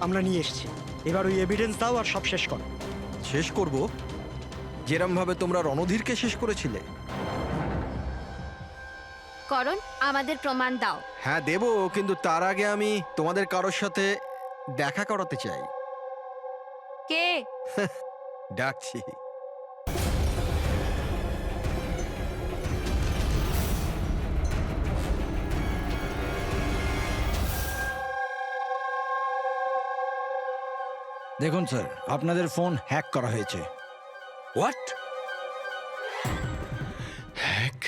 আমরা নিয়ে এসেছি। এবার ওই এভিডেন্স দাও আর সব শেষ করো। শেষ করব যেরম ভাবে তোমরা রণধীরকে শেষ করেছিলে? করণ, আমাদের প্রমাণ দাও। হ্যাঁ দেব, কিন্তু তার আগে আমি তোমাদের কারোর সাথে দেখা করাতে চাই। কে? ডাকছি। দেখুন স্যার, আপনাদের ফোন হ্যাক করা হয়েছে। হোয়াট? হ্যাক?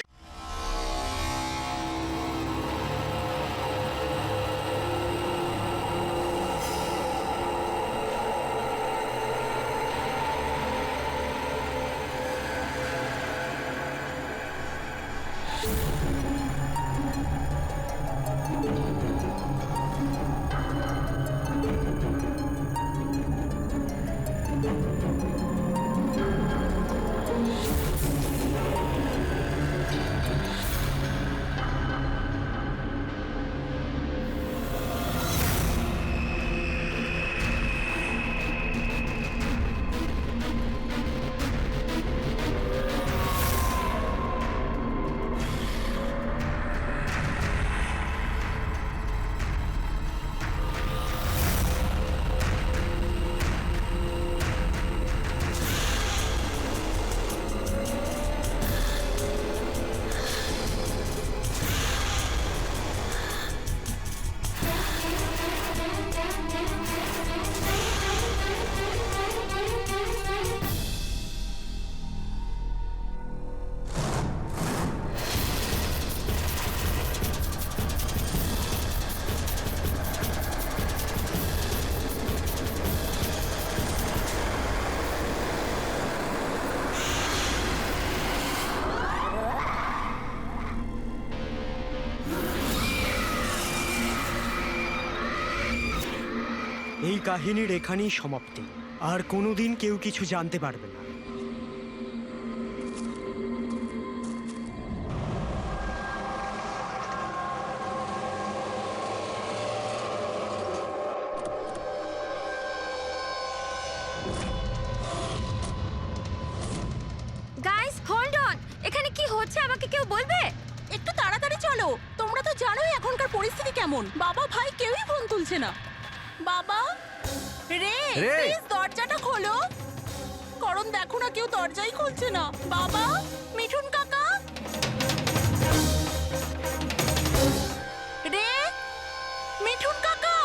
এই কাহিনীর এখানেই সমাপ্তি। আর কোনোদিন কেউ কিছু জানতে পারবে না। Guys, hold on. এখানে কি হচ্ছে আমাকে কেউ বলবে? একটু তাড়াতাড়ি চলো, তোমরা তো জানোই এখনকার পরিস্থিতি কেমন। বাবা ভাই কেউই ফোন তুলছে না। বাবা, রে প্লিজ দরজাটা খোলো। করণ দেখো না, কেউ দরজাই খুলছে না। বাবা, মিঠুন কাকা, রে মিঠুন কাকা।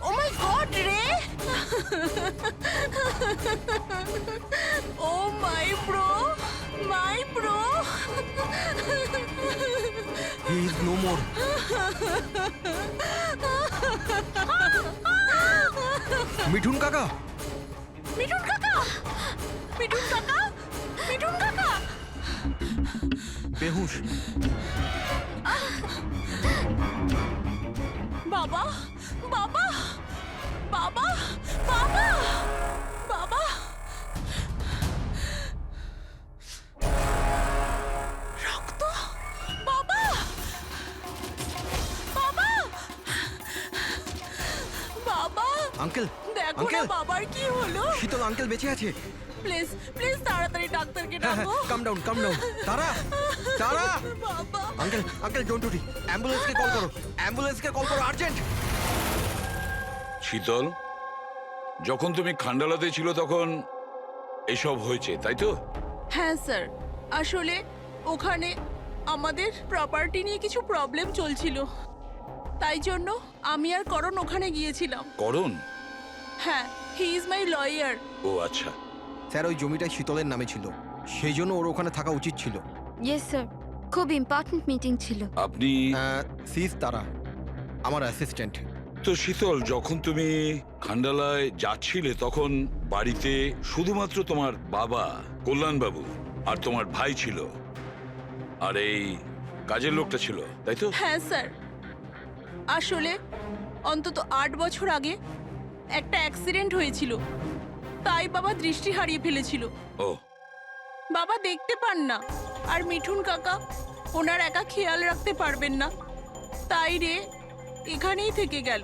ও মাই গড, রে oh my bro, my bro. He is no more. Mithun কাকা, মিঠুন কাকা, মিঠুন কাকা, মিঠুন কাকা। বেহুশ। বাবা, বাবা, বাবা, বাবা, বাবা। রক্ত, বাবা, বাবা, বাবা। আঙ্কেল, দেখো না আঙ্কেল, বাবার কি হলো। শীতল আঙ্কেল বেঁচে আছে। প্লিজ প্লিজ তাড়াতাড়ি ডাক্তারকে হ্যাঁ, ডাকো। Calm down, calm down. তারা, তারা। বাবা, uncle, uncle don't do it. অ্যাম্বুলেন্সকে কল করো, অ্যাম্বুলেন্সকে কল করো, আর্জেন্ট। শীতল, যখন তুমি খান্ডালাতে ছিল তখন এসব হয়েছে, তাই তো? হ্যাঁ স্যার, আসলে ওখানে আমাদের প্রপার্টি নিয়ে কিছু প্রবলেম চলছিল, তাই জন্য আমি আর করণ ওখানে গিয়েছিলাম। করণ? হ্যাঁ, হি ইজ মাই লয়ার। ও আচ্ছা। স্যার, ওই জমিটা শীতলের নামে ছিল, সেই জন্য ওর ওখানে থাকা উচিত ছিল। ইয়েস স্যার, খুব ইম্পর্ট্যান্ট মিটিং ছিল। আপনি সিজ তারা, আমার অ্যাসিস্ট্যান্ট। তো শীতল, যখন তুমি খান্ডালায় যাচ্ছিলে তখন বাড়িতে শুধুমাত্র তোমার বাবা কল্যাণবাবু আর তোমার ভাই ছিল, আর এই কাজের লোকটা ছিল, তাই তো? হ্যাঁ স্যার, আসলে অন্তত 8 বছর আগে একটা অ্যাক্সিডেন্ট হয়েছিল, তাই বাবা দৃষ্টি হারিয়ে ফেলেছিল। ও, বাবা দেখতে পান না, আর মিঠুন কাকা ওনার একা খেয়াল রাখতে পারবেন না, তাই রে এখানেই থেকে গেল।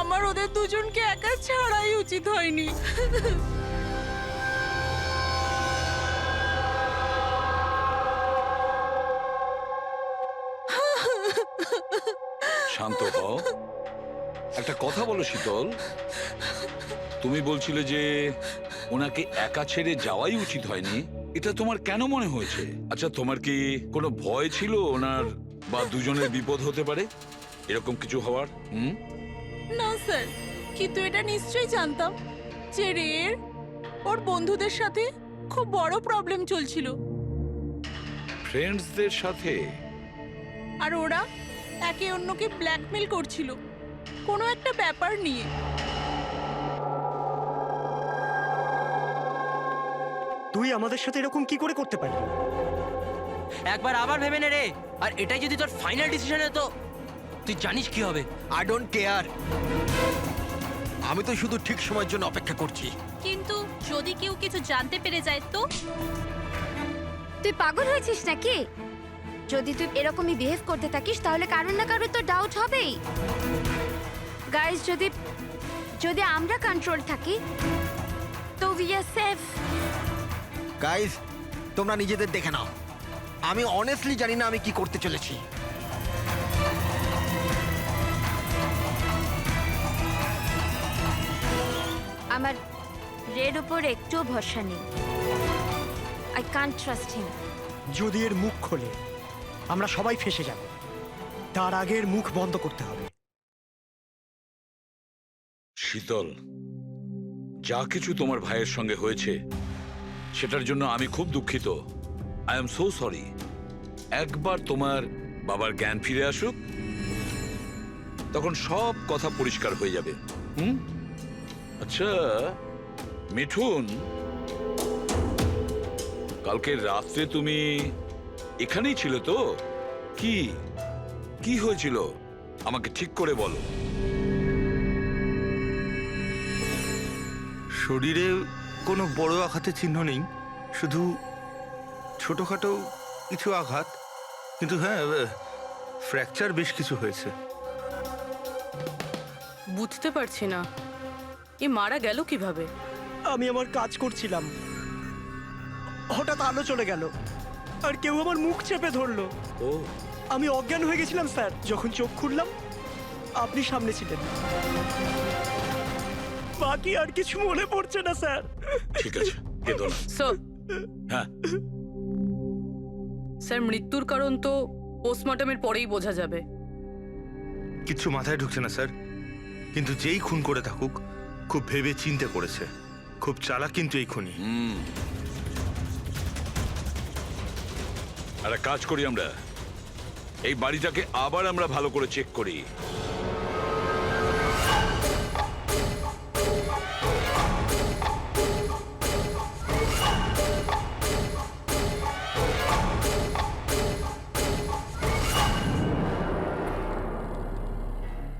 আমার ওদের দুজনকে একা ছাড়াই উচিত হয়নি। শান্ত হও। একটা কথা বলো শীতল, তুমি বলছিলে যে ওনাকে একা ছেড়ে যাওয়াই উচিত হয়নি, এটা তোমার কেন মনে হয়েছে? আচ্ছা, তোমার কি কোনো ভয় ছিল ওনার বা দুজনের বিপদ হতে পারে, এরকম কিছু হওয়ার? না স্যার, কিন্তু এটা নিশ্চয়ই জানতাম যে রের ওর বন্ধুদের সাথে খুব বড় প্রবলেম চলছিল, ফ্রেন্ডসদের সাথে? আর ওরা একে অন্যকে ব্ল্যাকমেল করছিল কোনো একটা ব্যাপার নিয়ে। তুই আমাদের সাথে এরকম কি করে করতে পারবি? একবার আবার ভেবে নে রে, আর এটাই যদি তোর ফাইনাল ডিসিশন হতো, তুই জানিস কি হবে। I don't care. আমি তো শুধু ঠিক সময়ের জন্য অপেক্ষা করছি। কিন্তু যদি কেউ কিছু জানতে পেরে যায় তো? তুই পাগল হয়েছিস নাকি? যদি তুই এরকমই বিহেভ করতে থাকিস তাহলে কারণ না কারণ তো ডাউট হবেই। গাইস, যদি আমরা কন্ট্রোল থাকি তো উই আর সেফ। গাইস, তোমরা নিজেদের দেখে নাও। আমি অনেস্টলি জানি না আমি কি করতে চলেছি। আমার রেড উপর একটু ভরসা নেই। I can't trust him. যদি এর মুখ খোলে আমরা সবাই ফেঁসে যাব। তার আগে এর মুখ বন্ধ করতে হবে। শীতল, যা কিছু তোমার ভাইয়ের সঙ্গে হয়েছে সেটার জন্য আমি খুব দুঃখিত। I am so sorry. একবার তোমার বাবার জ্ঞান ফিরে আসুক, তখন সব কথা পরিষ্কার হয়ে যাবে। আচ্ছা মিঠুন, কালকে রাত্রে তুমি এখানেই ছিলে তো? কি কি হয়েছিল আমাকে ঠিক করে বলো। শরীরে কোনো বড় আঘাতের চিহ্ন নেই, শুধু ছোটখাটো কিছু আঘাত, কিন্তু হ্যাঁ ফ্র্যাকচার বেশ কিছু হয়েছে। বুঝতে পারছি না এ মারা গেল কিভাবে। আমি আমার কাজ করছিলাম, হঠাৎ আলো চলে গেল আর কেউ আমার মুখ চেপে ধরলো। ও, আমি অজ্ঞান হয়ে গেছিলাম স্যার। যখন চোখ খুললাম আপনি সামনে ছিলেন। বাকি আর কিছু মনে পড়ছে না স্যার। ঠিক আছে, কেঁদো না। হ্যাঁ, স্যার, মৃত্যুর কারণ তো পোস্টমর্টমের পরেই বোঝা যাবে। কিচ্ছু মাথায় ঢুকছে না স্যার, কিন্তু যেই খুন করে থাকুক খুব ভেবে চিন্তে করেছে। খুব চালাক কিন্তু এই খুনি। একটা কাজ করি, আমরা এই বাড়িটাকে আবার আমরা ভালো করে চেক করি।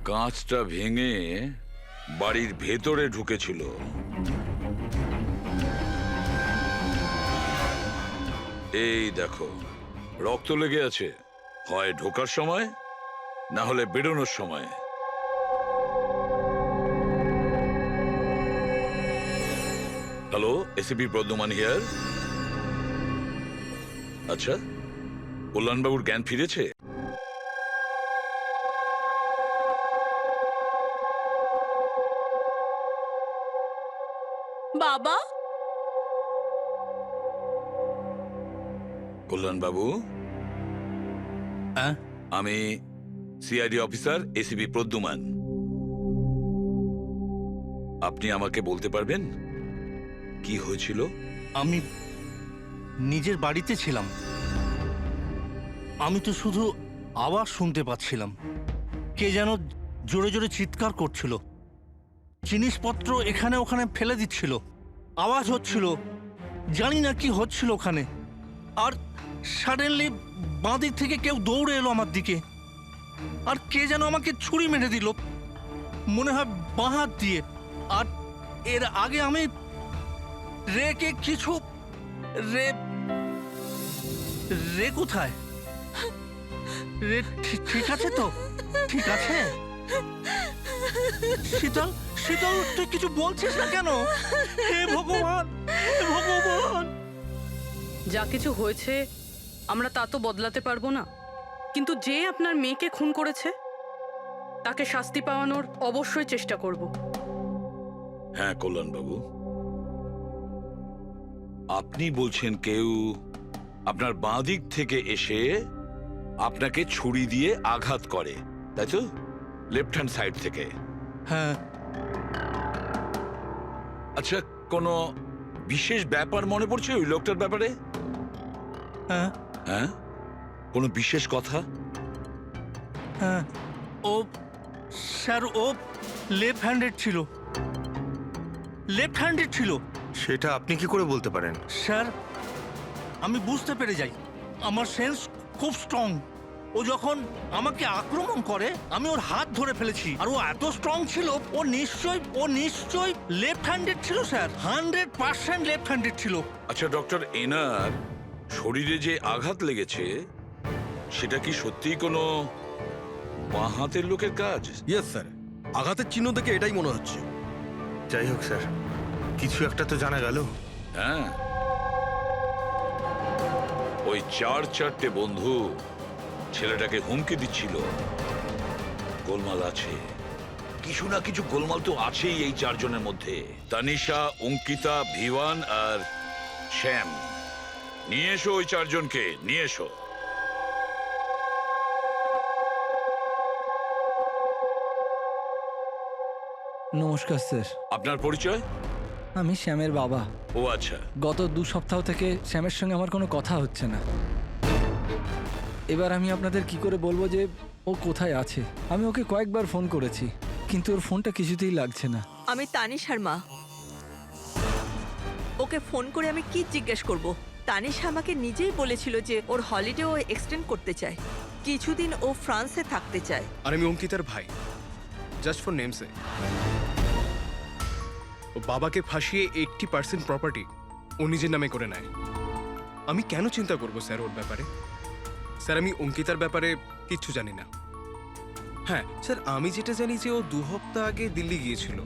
কাঁচটা ভেঙে বাড়ির ভেতরে ঢুকেছিল। এই দেখো, রক্ত লেগে আছে, হয় ঢোকার সময় না হলে বেরোনোর সময়। Hello, ACP Pradyuman here. আচ্ছা, কল্যাণবাবুর জ্ঞান ফিরেছে? বাবা, কল্যাণবাবু, আমি সিআইডি অফিসার এসিপি প্রদ্যুমান। আপনি আমাকে বলতে পারবেন কি হয়েছিল? আমি নিজের বাড়িতে ছিলাম, আমি তো শুধু আওয়াজ শুনতে পাচ্ছিলাম। কে যেন জোরে জোরে চিৎকার করছিল, জিনিসপত্র এখানে ওখানে ফেলে দিচ্ছিল, আওয়াজ হচ্ছিল, জানি না কি হচ্ছিল ওখানে। আর সাডেনলি বাঁ দিক থেকে কেউ দৌড়ে এলো আমার দিকে, আর কে যেন আমাকে ছুরি মেরে দিল, মনে হয় বাঁ হাত দিয়ে। আর এর আগে আমি রেকে কিছু রে কোথায়? রে ঠিক আছে তো? ঠিক আছে? শীতল, শীতল, তুই কিছু বলছিস না কেন? হে ভগবান, হে ভগবান! যা কিছু হয়েছে আমরা তা তো বদলাতে পারবো না, কিন্তু যে আপনার মেয়েকে খুন করেছে তাকে শাস্তি পাওয়ানোর অবশ্যই চেষ্টা করব। হ্যাঁ কল্যাণবাবু, আপনি বলছেন কেউ আপনার বাঁ দিক থেকে এসে আপনাকে ছুরি দিয়ে আঘাত করে, তাই তো? লেফট হ্যান্ড সাইড থেকে। হ্যাঁ। আচ্ছা, কোনো বিশেষ ব্যাপার মনে পড়ছে ওই লোকটার ব্যাপারে? হ্যাঁ। হ্যাঁ, কোনো বিশেষ কথা? হ্যাঁ, ও স্যার, ও লেফট হ্যান্ডেড ছিল। লেফট হ্যান্ডেড ছিল। সেটা আপনি কি করে বলতে পারেন? স্যার, আমি বুঝতে পেরে যাই, আমার সেন্স খুব স্ট্রং। ও যখন আমাকে আক্রমণ করে আমি ওর হাত ধরে ফেলেছি, আর ও এত স্ট্রং ছিল, ও নিশ্চয়ই লেফট হ্যান্ডেড ছিল স্যার। 100% লেফট হ্যান্ডেড ছিল। আচ্ছা ডক্টর, এনার শরীরে যে আঘাত লেগেছে সেটা কি সত্যিই কোনো বাঁ হাতের লোকের কাজ? ইয়েস স্যার, আঘাতের চিহ্ন দেখে এটাই মনে হচ্ছে। যাই হোক স্যার, কিছু একটা তো জানা গেল। হ্যাঁ, ওই 4-4টে বন্ধু ছেলেটাকে হুমকি দিচ্ছিল। গোলমাল আছে, কিছু না কিছু গোলমাল তো আছেই এই 4 জনের মধ্যে। তানিশা, অঙ্কিতা, ভিওয়ান আর শ্যাম। নিয়ে এসো ওই 4 জনকে, নিয়ে এসো। নমস্কার স্যার, আপনার পরিচয়? আমি শ্যামের বাবা। ও আচ্ছা। গত 2 সপ্তাহ থেকে শ্যামের সঙ্গে আমার কোনো কথা হচ্ছে না। এবার আমি আপনাদের কি করে বলবো যে ও কোথায় আছে? আমি ওকে কয়েকবার ফোন করেছি, কিন্তু ওর ফোনটা কিছুতেই লাগছে না। আমি তানিশার মা। ওকে ফোন করে আমি কি জিজ্ঞেস করব? তানিশা আমাকে নিজেই বলেছিল যে ওর হলিডে ও এক্সটেন্ড করতে চায়, কিছুদিন ও ফ্রান্সে থাকতে চায়। আর আমি অঙ্কিতার ভাই, জাস্ট ফর নেমসে। ও বাবাকে ফাঁসিয়ে 80% প্রপার্টি ও নিজের নামে করে নেয়। আমি কেন চিন্তা করব স্যার ওর ব্যাপারে? স্যার, আমি অঙ্কিতার ব্যাপারে কিচ্ছু জানি না। হ্যাঁ স্যার, আমি যেটা জানি যে ও 2 সপ্তাহ আগে দিল্লি গিয়েছিল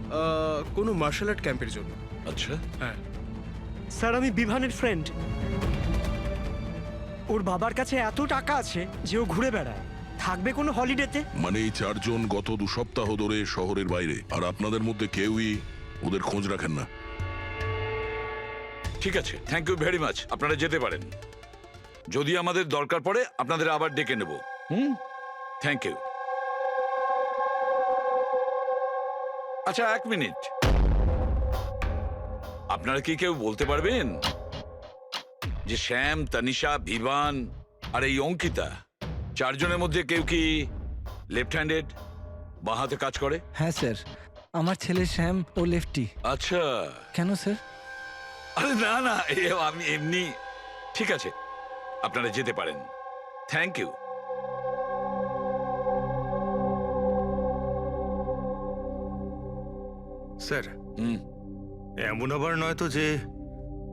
কোনো মার্শাল আর্ট ক্যাম্পের জন্য। আচ্ছা। হ্যাঁ স্যার, আমি বিভানের ফ্রেন্ড। ওর বাবার কাছে এত টাকা আছে যে ও ঘুরে বেড়ায়। থাকবে কোনো হলিডেতে? মানে এই 4 জন গত 2 সপ্তাহ ধরে শহরের বাইরে, আর আপনাদের মধ্যে কেউই ওদের খোঁজ রাখেন না। ঠিক আছে, থ্যাংক ইউ ভেরি মাচ। আপনারা যেতে পারেন। যদি আমাদের দরকার পড়ে আপনাদের আবার ডেকে নেব। Thank you. আচ্ছা, 1 মিনিট। আপনারা কি কেউ বলতে পারবেন যে শ্যাম, তানিশা, ভিভান আর এই অঙ্কিতা 4 জনের মধ্যে কেউ কি লেফট হ্যান্ডেড, বাঁ হাতে কাজ করে? হ্যাঁ স্যার, আমার ছেলে শ্যাম ও লেফটি। আচ্ছা। কেন স্যার? আরে না না, আমি এমনি। ঠিক আছে, আপনারা যেতে পারেন। Thank you. স্যার, এমন আবার নয় তো যে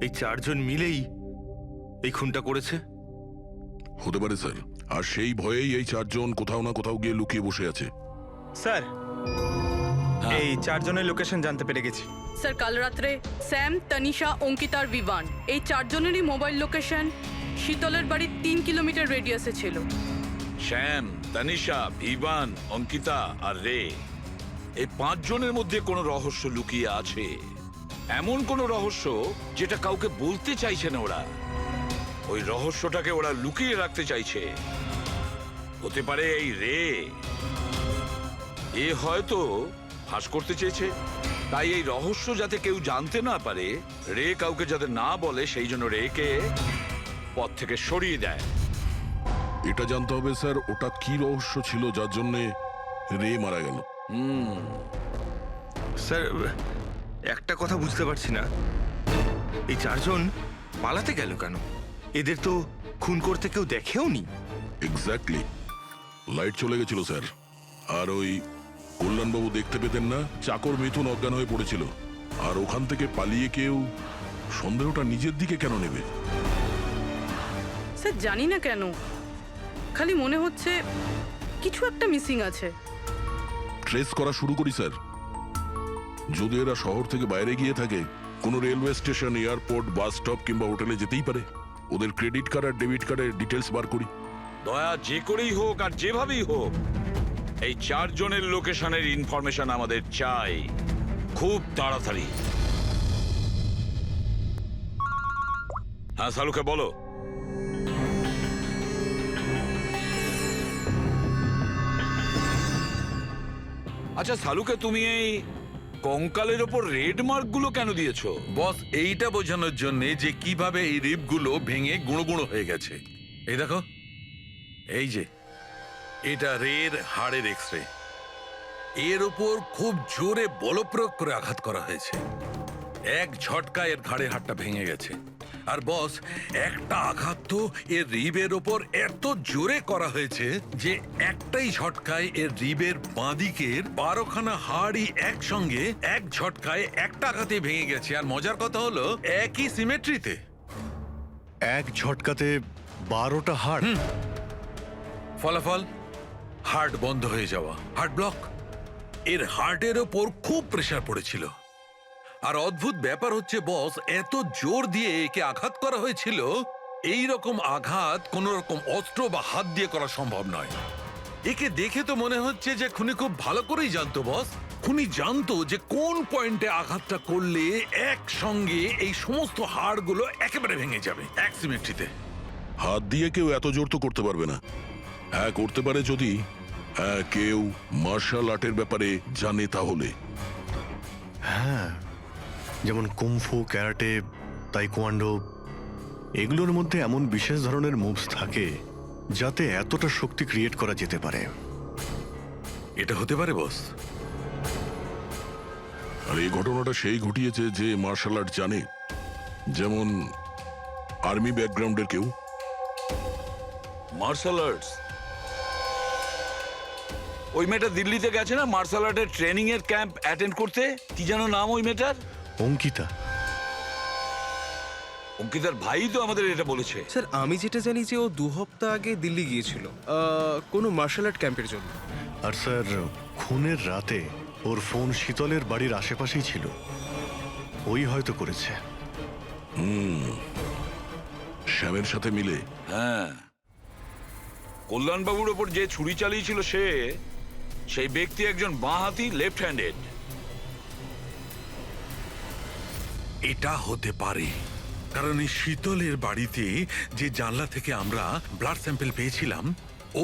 এই 4 জন মিলেই এই খুনটা করেছে? হতে পারে স্যার, আর সেই ভয়েই এই 4 জন কোথাও না কোথাও গিয়ে লুকিয়ে বসে আছে। স্যার, এই 4 জনের লোকেশন জানতে পেরে গেছি। স্যার, কাল রাত্রে স্যাম, তানিশা, অঙ্কিতা আর ভিভান এই 4 জনেরই মোবাইল লোকেশন শীতলের বাড়ির 3 কিলোমিটার রেডিয়াসে ছিল। শ্যাম, তানিশা, ভিভান, অঙ্কিতা আর রে, এই 5 জনের মধ্যে কোনো রহস্য লুকিয়ে আছে। এমন কোনো রহস্য যেটা কাউকে বলতে চাইছে না ওরা। ওই রহস্যটাকে ওরা লুকিয়ে রাখতে চাইছে। হতে পারে এই রে, এ হয়তো ফাঁস করতে চেয়েছে। তাই এই রহস্য যাতে কেউ জানতে না পারে, রে কাউকে যাতে না বলে, সেই জন্য রেকে পথ থেকে সরিয়ে দেয়। এটা জানতে হবে স্যার, ওটা কি রহস্য ছিল যার জন্য রে মারা গেল। স্যার, একটা কথা বুঝতে পারছি না, এই 4 জন পালাতে গেল কেন? এদের তো খুন করতে কেউ দেখেও নি। এক্স্যাক্টলি, লাইট চলে গেছিল স্যার। আর ওই কল্যাণবাবু দেখতে পেতেন না, চাকর মিথুন অজ্ঞান হয়ে পড়েছিল। আর ওখান থেকে পালিয়ে কেউ সন্দেহটা নিজের দিকে কেন নেবে? স্যার, জানি না কেন, খালি মনে হচ্ছে কিছু একটা মিসিং আছে। ট্রেস করা শুরু করি স্যার। যদি এরা শহর থেকে বাইরে গিয়ে থাকে, কোনো railway station, airport, bus stop কিংবা হোটেলে যেতেই পারে। ওদের ক্রেডিট কার্ড আর ডেবিট কার্ডের ডিটেলস বার করি। দয়া যে করেই হোক আর যেভাবেই হোক এই 4 জনের লোকেশনের ইনফরমেশন আমাদের চাই, খুব তাড়াতাড়ি। হ্যাঁ সালুকে বলো। আচ্ছা সালুকে, তুমি এই কঙ্কালের ওপর রেড মার্ক গুলো কেন দিয়েছো? বস এইটা বোঝানোর জন্য যে কিভাবে এই রিবগুলো ভেঙে গুঁড়ো গুঁড়ো হয়ে গেছে। এই দেখো, এই যে এটা রের হাড়ের এক্সরে। এর উপর খুব জোরে বলপ্রয়োগ করে আঘাত করা হয়েছে। এক ঝটকায় এর ঘাড়ের হাড়টা ভেঙে গেছে। আর বস, একটা আঘাত তো এর রিবের ওপর এত জোরে করা হয়েছে যে একটাই ঝটকায় এর রিবের বাঁদিকের 12খানা হাড়ই একসঙ্গে এক ঝটকায় একটা আঘাতে ভেঙে গেছে। আর মজার কথা হলো একই সিমেট্রিতে। এক ঝটকাতে 12টা হাড়। ফলাফল হার্ট বন্ধ হয়ে যাওয়া, হার্ট ব্লক। এর হার্টের ওপর খুব প্রেসার পড়েছিল। আর অদ্ভুত ব্যাপার হচ্ছে বস, এত জোর দিয়ে একে আঘাত করা হয়েছিল, এই রকম আঘাত কোন রকম অস্ত্র বা হাত দিয়ে করা সম্ভব নয়। একে দেখে তো মনে হচ্ছে যে খুনি খুব ভালো করেই জানতো বস। খুনি জানতো যে কোন পয়েন্টে আঘাতটা করলে একসঙ্গে এই সমস্ত হাড়গুলো একেবারে ভেঙে যাবে এক সিমেট্রিতে। হাত দিয়ে কেউ এত জোর তো করতে পারবে না। হ্যাঁ করতে পারে যদি কেউ মার্শাল আর্টের ব্যাপারে জানে তাহলে। হ্যাঁ, যেমন কুমফু, ক্যারাটে, তাইকোয়ান্ডো, এগুলোর মধ্যে এমন বিশেষ ধরনের মুভস থাকে যাতে এতটা শক্তি ক্রিয়েট করা যেতে পারে। এটা হতে পারে বস। আর এই ঘটনাটা সেই ঘটিয়েছে যে মার্শাল আর্ট জানে, যেমন আর্মি ব্যাকগ্রাউন্ডের কেউ। Martial arts? ওই মেয়েটা দিল্লিতে গেছে না মার্শাল আর্টের ট্রেনিং এর ক্যাম্প অ্যাটেন্ড করতে? কি যেন নাম ওই মেয়েটার? অঙ্কিতা। অঙ্কিতার ভাই তো আমাদের এটা বলেছে। স্যার আমি যেটা জানি যে ও 2 সপ্তাহ আগে দিল্লি গিয়েছিল কোনো মার্শাল আর্ট ক্যাম্পের জন্য। আর স্যার, খুনের রাতে ওর ফোন শীতলের বাড়ির আশেপাশেই ছিল। ওই হয়তো করেছে। শ্যামের সাথে মিলে। হ্যাঁ, কল্যাণবাবুর ওপর যে ছুরি চালিয়েছিল সেই ব্যক্তি একজন বাঁহাতি, লেফট হ্যান্ডেড। এটা হতে পারে, কারণ এই শীতলের বাড়িতে যে জানলা থেকে আমরা ব্লাড স্যাম্পল পেয়েছিলাম,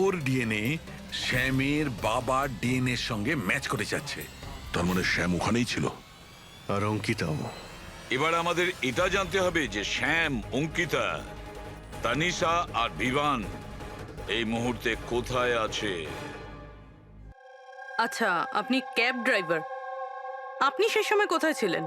ওর ডিএনএ শ্যামের বাবার ডিএনএর সঙ্গে ম্যাচ করে যাচ্ছে। তার মানে শ্যাম ওখানেই ছিল। আর অঙ্কিতাও। এবার আমাদের এটা জানতে হবে যে শ্যাম, অঙ্কিতা, তানিশা আর ভিভান এই মুহূর্তে কোথায় আছে। আচ্ছা, আপনি ক্যাব ড্রাইভার, আপনি সেই সময় কোথায় ছিলেন?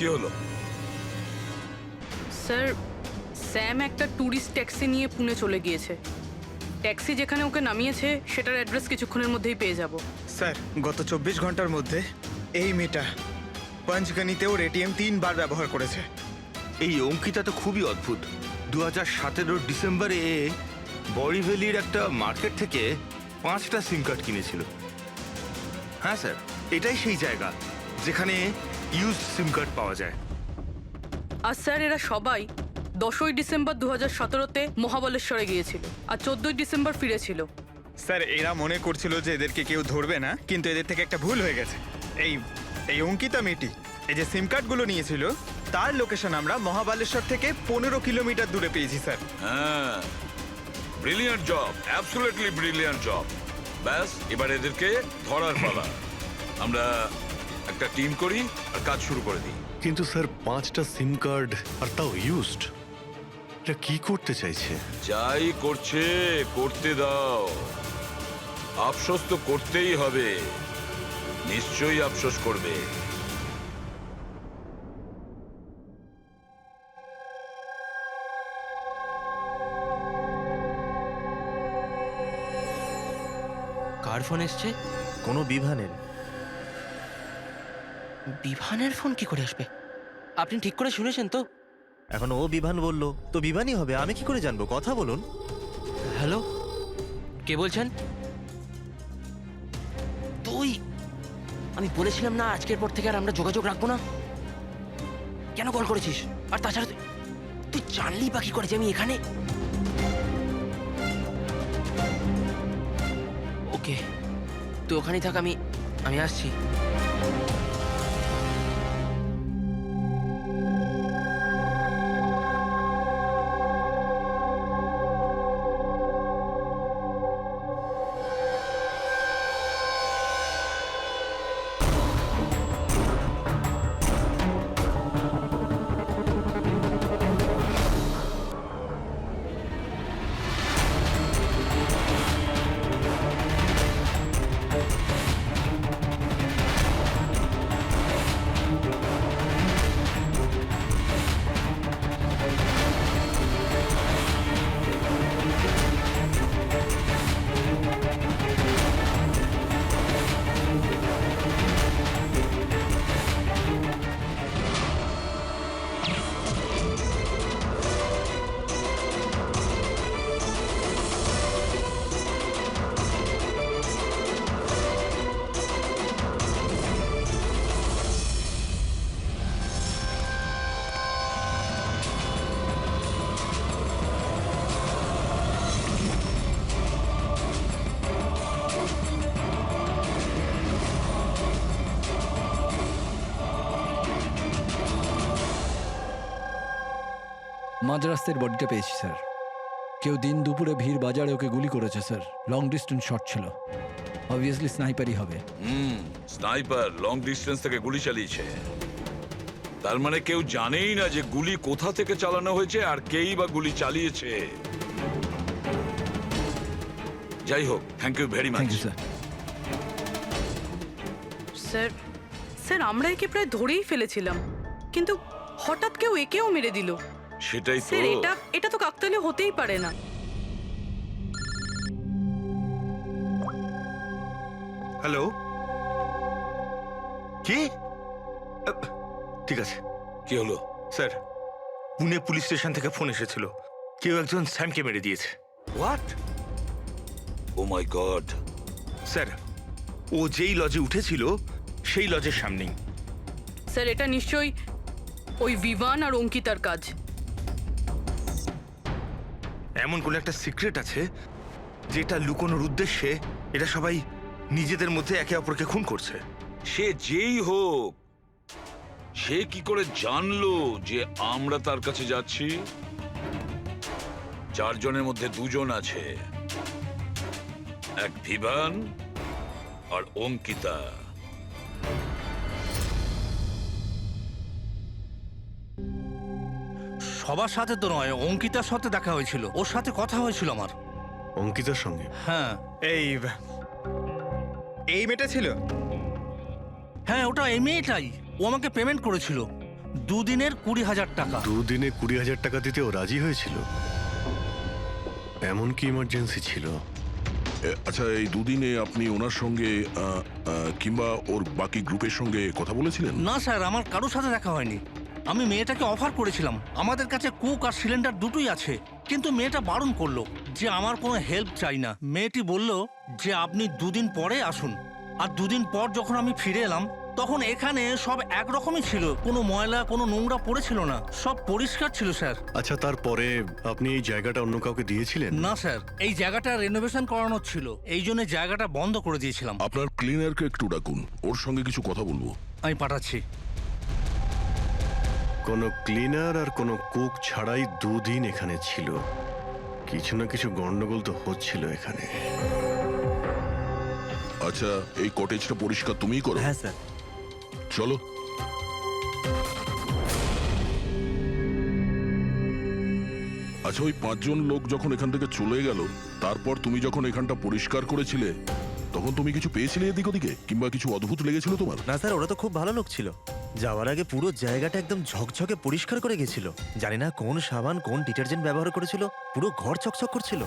কি হলো? স্যার, স্যাম একটা ট্যুরিস্ট ট্যাক্সি নিয়ে পুনে চলে গিয়েছে। ট্যাক্সি যেখানে ওকে নামিয়েছে সেটার অ্যাড্রেস কিছুক্ষণের মধ্যেই পেয়ে যাব। স্যার গত 24 ঘন্টার মধ্যে এই মেয়েটা পঞ্চগনিতে ওর এটিএম 3 বার ব্যবহার করেছে। এই অঙ্কিতা তো খুবই অদ্ভুত। 2017 ডিসেম্বরে বড়িভ্যালির একটা মার্কেট থেকে 5টা সিম কার্ড কিনেছিল। হ্যাঁ স্যার, এটাই সেই জায়গা যেখানে ইউজড সিম কার্ড পাওয়া যায়। আর স্যার, এরা সবাই 10ই ডিসেম্বর 2017-তে মহাবলেশ্বরে গিয়েছিল আর 14ই ডিসেম্বর ফিরেছিল। স্যার এরা মনে করছিল যে এদেরকে কেউ ধরবে না, কিন্তু এদের থেকে একটা ভুল হয়ে গেছে। এই অঙ্কিতা মেয়েটি এই যে সিম কার্ডগুলো নিয়েছিল তার লোকেশন আমরা মহাবালেশ্বর থেকে 15 কিলোমিটার দূরে পেয়েছি স্যার। হ্যাঁ, brilliant job, absolutely brilliant job. ব্যাস, এবার এদেরকে ধরার পালা। আমরা একটা টিম করি আর কাজ শুরু করে দিই। কিন্তু স্যার 5টা সিম কার্ড, আর তাও ইউজড। এটা কি করতে চাইছে? যাই করছে করতে দাও। আফসোস তো করতেই হবে, নিশ্চয়ই আফসোস করবে। কার ফোন এসছে? কোনো বিভানের। বিভানের ফোন কি করে আসবে? আপনি ঠিক করে শুনেছেন তো? এখন ও বিভান বললো তো বিভানই হবে, আমি কি করে জানবো? কথা বলুন। হ্যালো, কে বলছেন? তুই? আমি বলেছিলাম না আজকের পর থেকে আর আমরা যোগাযোগ রাখবো না। কেন কল করেছিস? আর তাছাড়া তুই জানলি বা কি করে যে আমি এখানে? ওকে, তুই ওখানেই থাক, আমি আসছি। মাঝ রাস্তার বডিটা পেয়েছি স্যার। কেউ দিন দুপুরে ভিড় বাজারে ওকে গুলি করেছে স্যার। লং ডিস্টেন্স শট ছিল, অবভিয়াসলি স্নাইপারই হবে। স্নাইপার লং ডিস্টেন্স থেকে গুলি চালিয়েছে, তার মানে কেউ জানেই না যে গুলি কোথা থেকে চালানো হয়েছে আর কেই বা গুলি চালিয়েছে। যাই হোক, thank you very much. Sir, sir আমরা একে প্রায় ধরেই ফেলেছিলাম, কিন্তু হঠাৎ কেউ একেও মেরে দিল। সেটাই তো। স্যার এটা তো কাকতালীয় হতেই পারে না। হ্যালো, কি? ঠিক আছে। কি হলো? স্যার, পুনে পুলিশ স্টেশন থেকে ফোন এসেছিল, কেউ একজন স্যামকে মেরে দিয়েছে। What? Oh my God. Sir, ও যেই লজে উঠেছিল সেই লজের সামনেই। স্যার এটা নিশ্চয়ই ওই বিভান আর অঙ্কিতার কাজ। এমন কোন একটা সিক্রেট আছে যেটা লুকোনোর উদ্দেশ্যে এটা সবাই নিজেদের মধ্যে একে অপরকে খুন করছে। সে যেই হোক, সে কি করে জানলো যে আমরা তার কাছে যাচ্ছি? চারজনের মধ্যে দুজন আছে, এক ভিভান আর অঙ্কিতা। সবার সাথে তো নয়, অঙ্কিতার সাথে দেখা হয়েছিল, ওর সাথে কথা হয়েছিল আমার। অঙ্কিতার সঙ্গে? হ্যাঁ। এই মেয়েটা ছিল? হ্যাঁ, ওটা এই মেয়েটাই। ও আমাকে পেমেন্ট করেছিল দুদিনের 20,000 টাকা। দুদিনে 20,000 টাকা দিতে ও রাজি হয়েছিল? এমন কি ইমার্জেন্সি ছিল? আচ্ছা, এই দুদিনে আপনি ওনার সঙ্গে কিংবা ওর বাকি গ্রুপের সঙ্গে কথা বলেছিলেন? না স্যার, আমার কারোর সাথে দেখা হয়নি। আমি মেয়েটাকে অফার করেছিলাম, আমাদের কাছে কুক আর সিলিন্ডার দুটোই আছে, কিন্তু মেয়েটা বারণ করলো যে আমার কোনো হেল্প চাই না। মেয়েটি বলল যে আপনি দুদিন পরে আসুন। আর দুদিন পর যখন আমি ফিরে এলাম তখন এখানে সব একরকমই ছিল, কোনো ময়লা কোনো নোংরা পড়েছিল না, সব পরিষ্কার ছিল স্যার। আচ্ছা, তারপরে আপনি এই জায়গাটা অন্য কাউকে দিয়েছিলেন? না স্যার, এই জায়গাটা রেনোভেশন করানো ছিল, এই জন্য জায়গাটা বন্ধ করে দিয়েছিলাম। আপনার ক্লিনারকে একটু ডাকুন, ওর সঙ্গে কিছু কথা বলবো। আমি পাঠাচ্ছি। কোনো ক্লিনার আর কোনো কুক ছাড়াই দুদিন এখানে ছিল। কিছু না কিছু গন্ডগোল তো হচ্ছিল এখানে। আচ্ছা, এই কটেজটা পরিষ্কার তুমিই করো? হ্যাঁ স্যার। চলো। আচ্ছা, ওই 5 জন লোক যখন এখান থেকে চলে গেল, তারপর তুমি যখন এখানটা পরিষ্কার করেছিলে, তখন তুমি কিছু পেয়েছিলে এদিক ওদিকে, কিংবা কিছু অদ্ভুত লেগেছিল তোমার? না স্যার, ওরা তো খুব ভালো লোক ছিল। যাওয়ার আগে পুরো জায়গাটা একদম ঝকঝকে পরিষ্কার করে গেছিল। জানি না কোন সাবান কোন ডিটারজেন্ট ব্যবহার করেছিল, পুরো ঘর চকচক করছিল।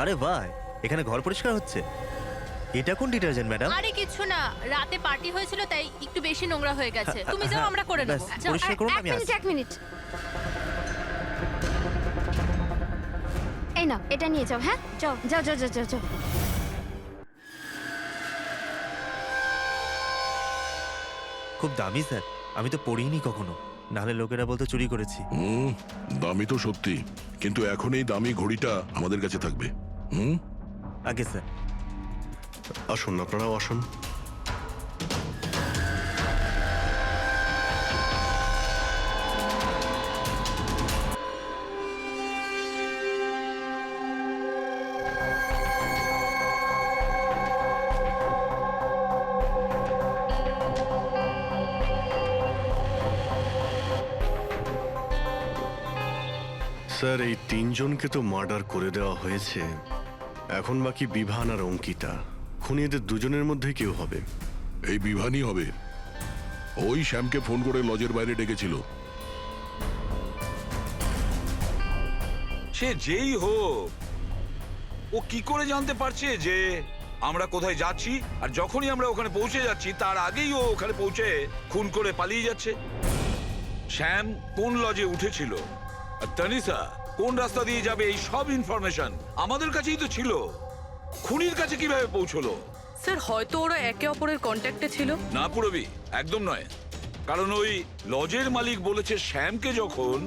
আরে ভাই, এখানে ঘর পরিষ্কার হচ্ছে? এটা কোন ডিটারজেন্ট ম্যাডাম? আরে কিছু না, রাতে পার্টি হয়েছিল তাই একটু বেশি নোংরা হয়ে গেছে। তুমি যাও, আমরা করে নেব। ব্যাস, পরিষ্কার করুন, আমি আসছি। এক মিনিট, এই নাও, এটা নিয়ে যাও। হ্যাঁ, যাও যাও যাও যাও যাও। খুব দামি স্যার, আমি তো পড়িনি কখনো, নাহলে লোকেরা বলতে চুরি করেছি। দামি তো সত্যি, কিন্তু এখন এই দামি ঘড়িটা আমাদের কাছে থাকবে। আগে স্যার। আসুন, আপনারাও আসুন। স্যার, এই 3 জনকে তো মার্ডার করে দেওয়া হয়েছে। এখন বাকি বিভান আর অঙ্কিতা। খুনি এদের দুজনের মধ্যে কেউ হবে। এই বিভানই হবে। ওই শ্যামকে ফোন করে লজের বাইরে ডেকেছিল। সে যেই হোক, ও কি করে জানতে পারছে যে আমরা কোথায় যাচ্ছি? আর যখনই আমরা ওখানে পৌঁছে যাচ্ছি তার আগেই ও ওখানে পৌঁছে খুন করে পালিয়ে যাচ্ছে। শ্যাম কোন লজে উঠেছিল আর তানিশা কোন রাস্তা দিয়ে যাবে, এই সব ইনফরমেশন আমাদের কাছেই তো ছিল। খুনির কাছে কিভাবে পৌঁছলো? স্যার, হয়তো ওরা একে অপরের কন্ট্যাক্টে ছিল। না পুরবি, একদম নয়। কারণ ওই লজের মালিক বলেছে শ্যামকে যখন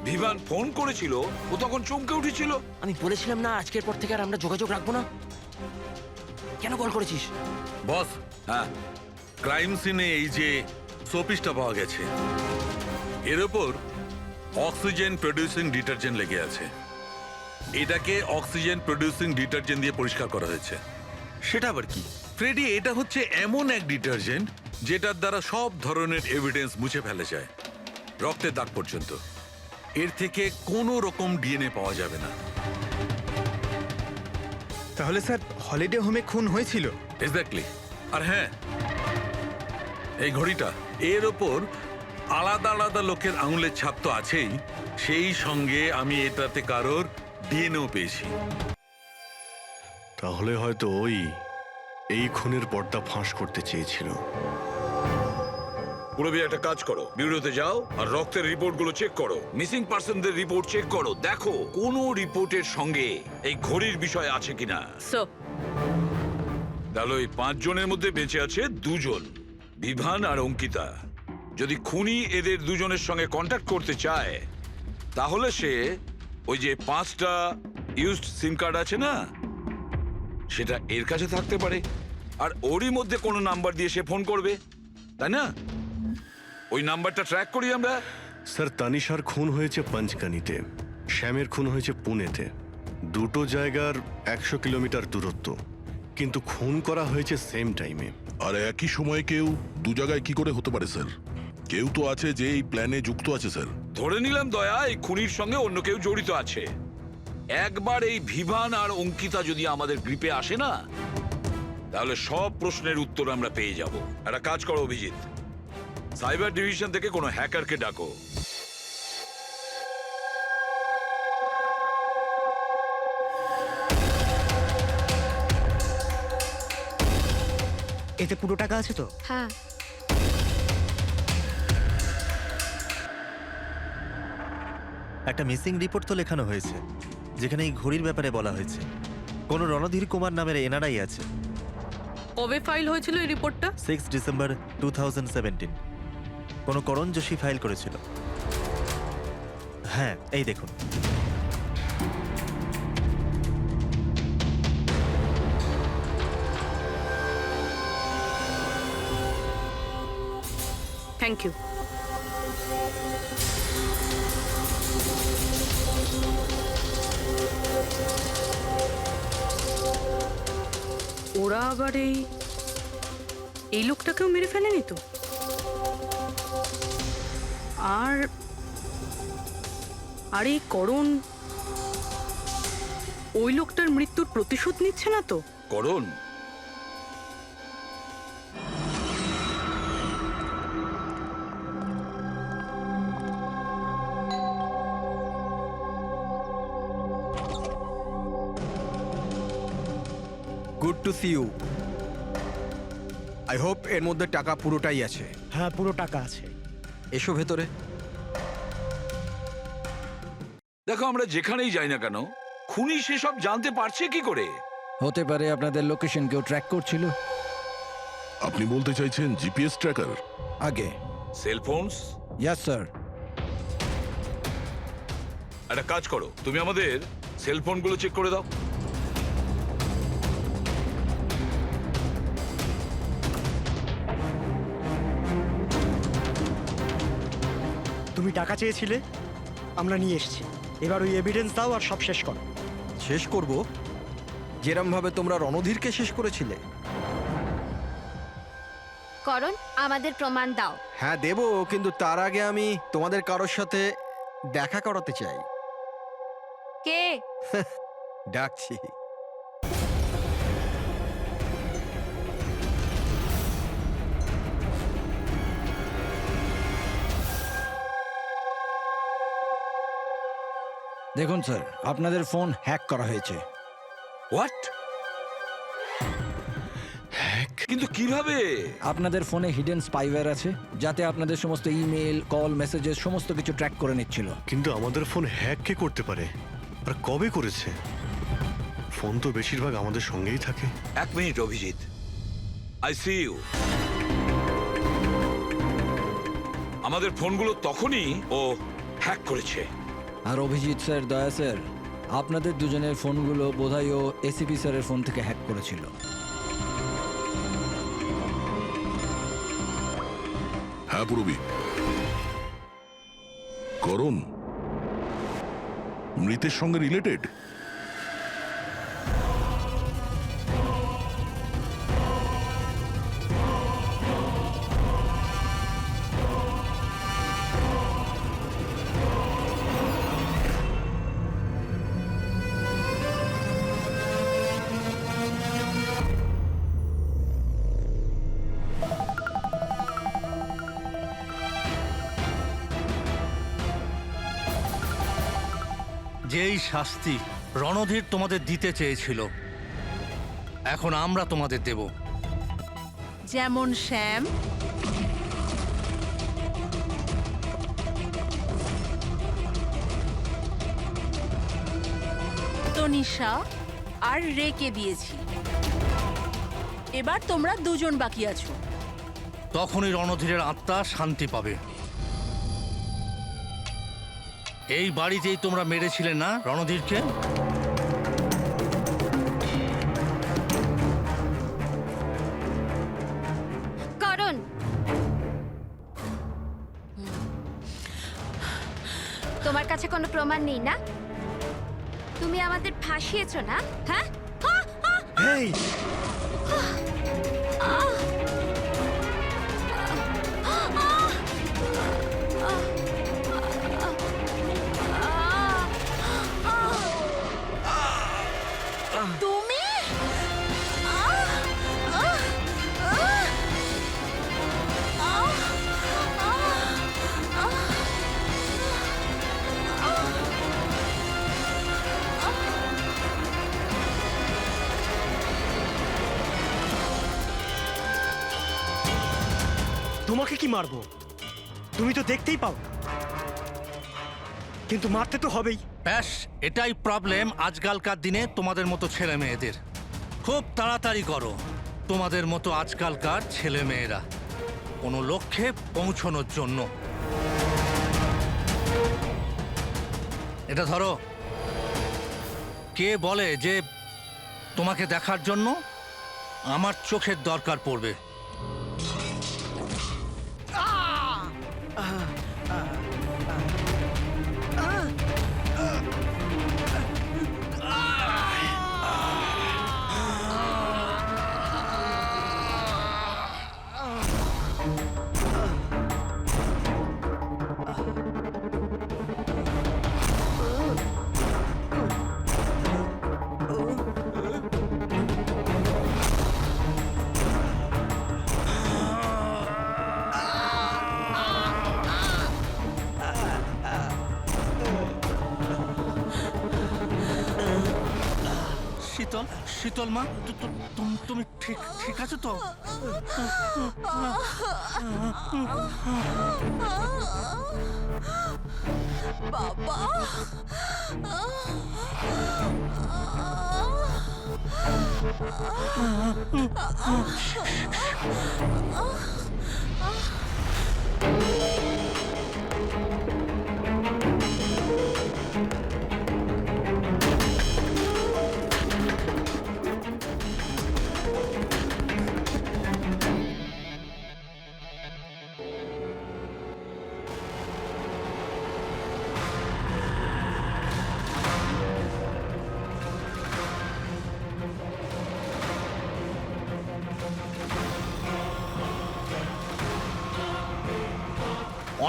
ভিভান ফোন করেছিল ও তখন চমকে উঠেছিল। আমি বলেছিলাম না আজকের পর থেকে আর আমরা যোগাযোগ রাখবো না। কেন কল করেছিস? বস, হ্যাঁ, ক্রাইম সিনে এই যে সোপিসটা পাওয়া গেছে, এর ওপর অক্সিজেন প্রডিউসিং ডিটারজেন্ট লেগে আছে। এটাকে অক্সিজেন প্রডিউসিং ডিটারজেন্ট দিয়ে পরিষ্কার করা হয়েছে। সেটা আবার কি? ফ্রেডি, এটা হচ্ছে এমন এক ডিটারজেন্ট যেটার দ্বারা সব ধরনের এভিডেন্স মুছে ফেলা যায়, রক্তের দাগ পর্যন্ত। এর থেকে কোনো রকম ডিএনএ পাওয়া যাবে না। তাহলে স্যার হলিডে হোমে খুন হয়েছিল? এক্স্যাক্টলি। আর হ্যাঁ, এই ঘড়িটা, এর ওপর আলাদা আলাদা লোকের আঙুলের ছাপ তো আছেই, সেই সঙ্গে আমি এটাতে কারোর ডিএনএও পেয়েছি। তাহলে হয়তো ওই এই খুনের পর্দা ফাঁস করতে চেয়েছিল। পুরবি, একটা কাজ করো, বিউরোতে যাও আর রক্তের রিপোর্টগুলো চেক করো, মিসিং পার্সনদের রিপোর্ট চেক করো, দেখো কোনো রিপোর্টের সঙ্গে এই ঘড়ির বিষয় আছে কিনা। তাহলে ওই 5 জনের মধ্যে বেঁচে আছে 2 জন, বিভান আর অঙ্কিতা। যদি খুনি এদের 2 জনের সঙ্গে কন্ট্যাক্ট করতে চায় তাহলে সে ওই যে 5টা ইউজড সিম কার্ড আছে না, সেটা এর কাছে থাকতে পারে, আর ওরই মধ্যে কোনো নাম্বার দিয়ে সে ফোন করবে, তাই না? ওই নাম্বারটা ট্র্যাক করি আমরা। স্যার, তানিশার খুন হয়েছে পঞ্চগানিতে, শ্যামের খুন হয়েছে পুনেতে। দুটো জায়গার 100 কিলোমিটার দূরত্ব, কিন্তু খুন করা হয়েছে সেম টাইমে। আর একই সময় কেউ 2 জায়গায় কি করে হতে পারে স্যার? কেউ তো আছে যে এই প্ল্যানে যুক্ত আছে স্যার। ধরে নিলাম দয়া এই খুনির সঙ্গে অন্য কেউ জড়িত আছে। একবার এই ভিভান আর অঙ্কিতা যদি আমাদের গ্রিপে আসে না, তাহলে সব প্রশ্নের উত্তর আমরা পেয়ে যাব। একটা কাজ করো অভিজিৎ, সাইবার ডিভিশন থেকে কোনো হ্যাকারকে ডাকো। এতে পুরো টাকা আছে তো? হ্যাঁ। একটা মিসিং রিপোর্ট তো লেখানো হয়েছে, যেখানে এই ঘড়ির ব্যাপারে বলা হয়েছে। কোনো রণধীর কুমার নামের এনআরআই আছে। কবে ফাইল হয়েছিল এই রিপোর্টটা? 6 ডিসেম্বর 2017। কোনো করণ যোশী ফাইল করেছিল। হ্যাঁ, এই দেখুন। Thank you. ওরা আবার এই লোকটাকেও মেরে ফেলেনি তো? আর এই করণ ওই লোকটার মৃত্যুর প্রতিশোধ নিচ্ছে না তো? Karan, good to see you. I hope এর মধ্যে টাকা পুরোটাই আছে। হ্যাঁ, পুরো টাকা আছে। এসো ভেতরে। দেখো আমরা যেখানেই যাই না কেন খুনি সেসব জানতে পারছে কি করে? হতে পারে আপনাদের লোকেশন কেউ ট্র্যাক করছিল। আপনি বলতে চাইছেন জিপিএস ট্র্যাকার? আগে সেলফোনস? Yes sir. একটা কাজ করো, তুমি আমাদের সেলফোনগুলো চেক করে দাও। তুমি টাকা চেয়েছিলে, আমরা নিয়ে এসেছি। এবার ওই এভিডেন্স দাও আর সব শেষ করো। শেষ করব যেরম ভাবে তোমরা রণধীরকে শেষ করেছিলে। করণ, আমাদের প্রমাণ দাও। হ্যাঁ দেবো, কিন্তু তার আগে আমি তোমাদের কারোর সাথে দেখা করাতে চাই। কে? ডাকছি। দেখুন স্যার, আপনাদের ফোন হ্যাক করা হয়েছে। হোয়াট? কিন্তু কিভাবে? আপনাদের ফোনে হিডেন স্পাইওয়্যার আছে, যাতে আপনাদের সমস্ত ইমেল, কল, মেসেজেস সমস্ত কিছু ট্র্যাক করে নিচ্ছিল। কিন্তু আমাদের ফোন হ্যাক কে করতে পারে আর কবে করেছে? ফোন তো বেশিরভাগ আমাদের সঙ্গেই থাকে। এক minute Abhijit, I see you. আমাদের ফোনগুলো তখনই ও হ্যাক করেছে। আর অভিজিৎ স্যার, দয়া স্যার, আপনাদের দুজনের ফোনগুলো বোধহয় ও এসিপি স্যারের ফোন থেকে হ্যাক করেছিল। হ্যাঁ পুরবি। করণ মৃতের সঙ্গে রিলেটেড? যেই শাস্তি রণধীর তোমাদের দিতে চেয়েছিল, এখন আমরা তোমাদের দেব। যেমন শ্যাম, তনিষা আর রেকে দিয়েছি। এবার তোমরা দুজন বাকি আছো। তখনই রণধীরের আত্মা শান্তি পাবে। এই বাড়িতেই তোমরা মেরেছিলে না রণধীরকে? করণ, তোমার কাছে কোনো প্রমাণ নেই না? তুমি আমাদের ফাঁসিয়েছো না? হ্যাঁ? এই তুমি তোমাকে কি মারবো? তুমি তো দেখতেই পাও না। কিন্তু মারতে তো হবেই। ব্যাস, এটাই প্রবলেম আজকালকার দিনে তোমাদের মতো ছেলে মেয়েদের। খুব তাড়াতাড়ি করো। তোমাদের মতো আজকালকার ছেলে মেয়েরা কোনো লক্ষ্যে পৌঁছানোর জন্য। এটা ধরো। কে বলে যে তোমাকে দেখার জন্য আমার চোখের দরকার পড়বে? শীতল, শীতল মা, তুমি ঠিক ঠিক আছো তো? বাবা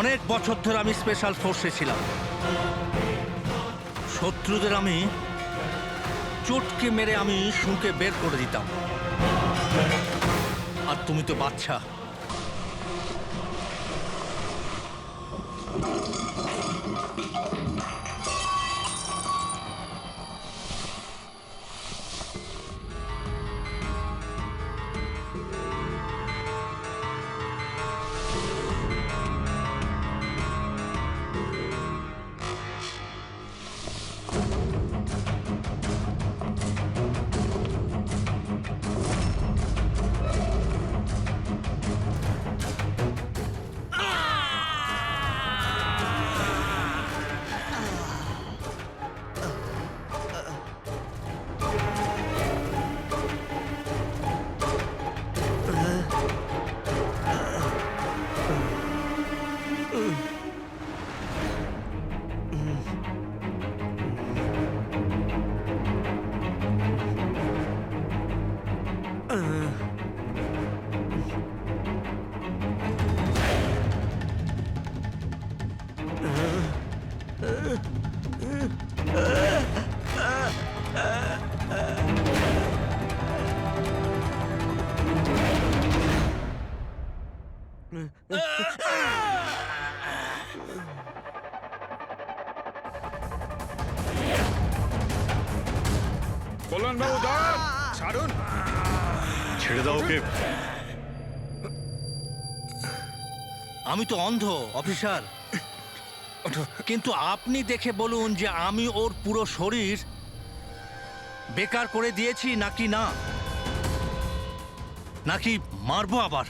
অনেক বছর ধরে আমি স্পেশাল ফোর্সে ছিলাম। শত্রুদের আমি চটকে মেরে আমি শুঁকে বের করে দিতাম। আর তুমি তো বাচ্চা। কল্যাণবাবু দাঁড়ান, ছাড়ুন। ছেড়ে দাও ওকে। আমি তো অন্ধ অফিসার, কিন্তু আপনি দেখে বলুন যে আমি ওর পুরো শরীর বেকার করে দিয়েছি নাকি না, নাকি মারবো আবার?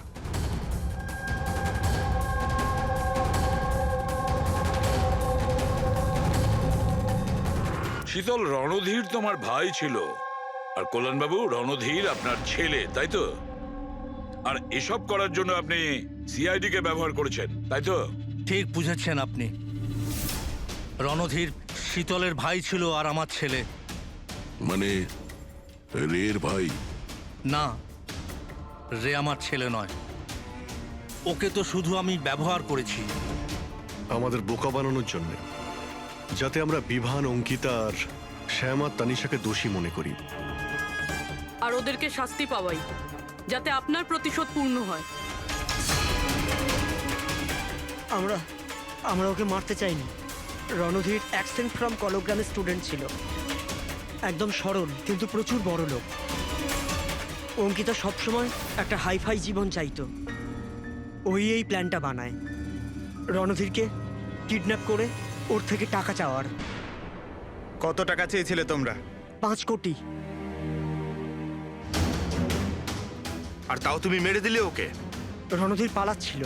শীতল, রণধীর তোমার ভাই ছিল, আর কল্যাণবাবু রণধীর আপনার ছেলে, তাই তো? আর এসব করার জন্য আপনি সিআইডি কে ব্যবহার করেছেন, তাই তো? ঠিক বুঝেছেন আপনি। রণধীর শীতলের ভাই ছিল আর আমার ছেলে। মানে রের ভাই? না, রে আমার ছেলে নয়। ওকে তো শুধু আমি ব্যবহার করেছি আমাদের বোকা বানানোর জন্য, যাতে আমরা বিভান, অঙ্কিতা আর শ্যামা তানিশাকে দোষী মনে করি। আর ওদেরকে শাস্তি পাওয়াই, যাতে আপনার প্রতিশোধ পূর্ণ হয়। আমরা ওকে মারতে চাইনি। রণধীর অ্যাকসেন্ট ফ্রম কলগ্রামের স্টুডেন্ট ছিল, একদম সরল কিন্তু প্রচুর বড় লোক। অঙ্কিতা সবসময় একটা হাইফাই জীবন চাইতো, ওই এই প্ল্যানটা বানায় রণধীরকে কিডন্যাপ করে ওর থেকে টাকা চাওয়ার। কত টাকা চেয়েছিলে তোমরা? 5 কোটি। আর তাও তুমি মেরে দিলে ওকে? রণধীর পালাচ্ছিল,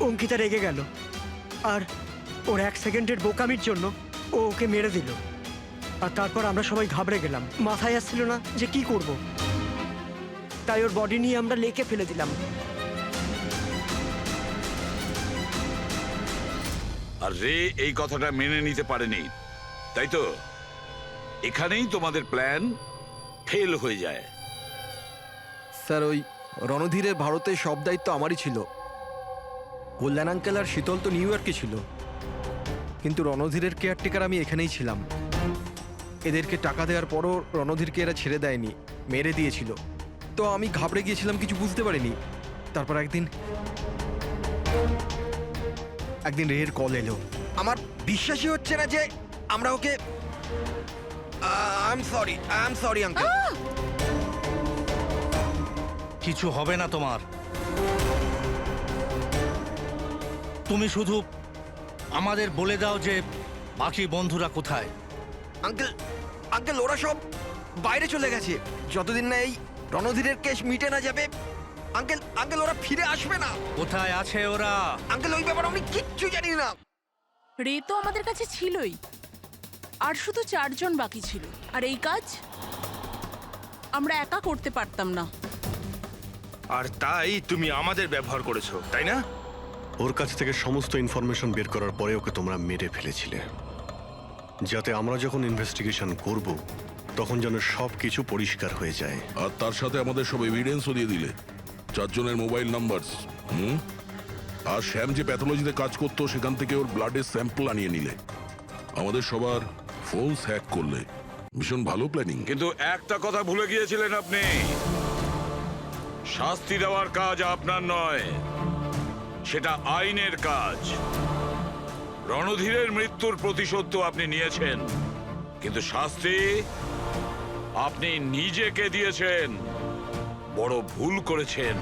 অঙ্কিতা রেগে গেল, আর ওর 1 সেকেন্ডের বোকামির জন্য ও ওকে মেরে দিল। আর তারপর আমরা সবাই ঘাবড়ে গেলাম, মাথায় আসছিল না যে কি করব। তাই ওর বডি নিয়ে আমরা লেকে ফেলে দিলাম। আর রে এই কথাটা মেনে নিতে পারেনি, তাই তো? এখানেই তোমাদের প্ল্যান ফেল হয়ে যায়। স্যার, ওই রণধীরের ভারতে সব দায়িত্ব আমারই ছিল। কল্যাণ আঙ্কেল আর শীতল তো নিউ ইয়র্কে ছিল, কিন্তু রণধীরের কেয়ারটেকার আমি এখানেই ছিলাম। এদেরকে টাকা দেওয়ার পরও রণধীরকে এরা ছেড়ে দেয়নি, মেরে দিয়েছিল। তো আমি ঘাবড়ে গিয়েছিলাম, কিছু বুঝতে পারিনি। তারপর একদিন রের কল এলো। আমার বিশ্বাসই হচ্ছে না যে আমরা okay I am sorry uncle. কিছু হবে না তোমার। তুমি শুধু আমাদের বলে দাও যে বাকি বন্ধুরা কোথায়। আঙ্কেল ওরা সব বাইরে চলে গেছে। যতদিন না এই রণধীরের কেস মিটে না যাবে, আঙ্কেল ওরা ফিরে আসবে না। কোথায় আছে ওরা? আঙ্কেল ওই ব্যাপারে আমি কিচ্ছু জানি না। রে তো আমাদের কাছে ছিলই, আর শুধু 4 জন বাকি ছিল। আর এই কাজ আমরা একা করতে পারতাম না। আর তাই তুমি আমাদের ব্যবহার করেছো, তাই না? ওর কাছ থেকে সমস্ত ইনফরমেশন বের করার পরে ওকে তোমরা মেরে ফেলেছিলে, যাতে আমরা যখন ইনভেস্টিগেশন করব তখন যেন সব কিছু পরিষ্কার হয়ে যায়। আর তার সাথে আমাদের সব এভিডেন্সও দিয়ে দিলে, 4 জনের মোবাইল নাম্বার। আর শ্যাম যে প্যাথোলজিতে কাজ করতো সেখান থেকে ওর ব্লাডের স্যাম্পল আনিয়ে নিলে। আমাদের সবার ফোন হ্যাক করলে। ভীষণ ভালো প্ল্যানিং। কিন্তু একটা কথা ভুলে গিয়েছিলেন আপনি, শাস্তি দেওয়ার কাজ আপনার নয়, সেটা আইনের কাজ। রণধীরের মৃত্যুর প্রতিশোধ তো আপনি নিয়েছেন, কিন্তু শাস্তি আপনি নিজেকে দিয়েছেন। বড় ভুল করেছেন।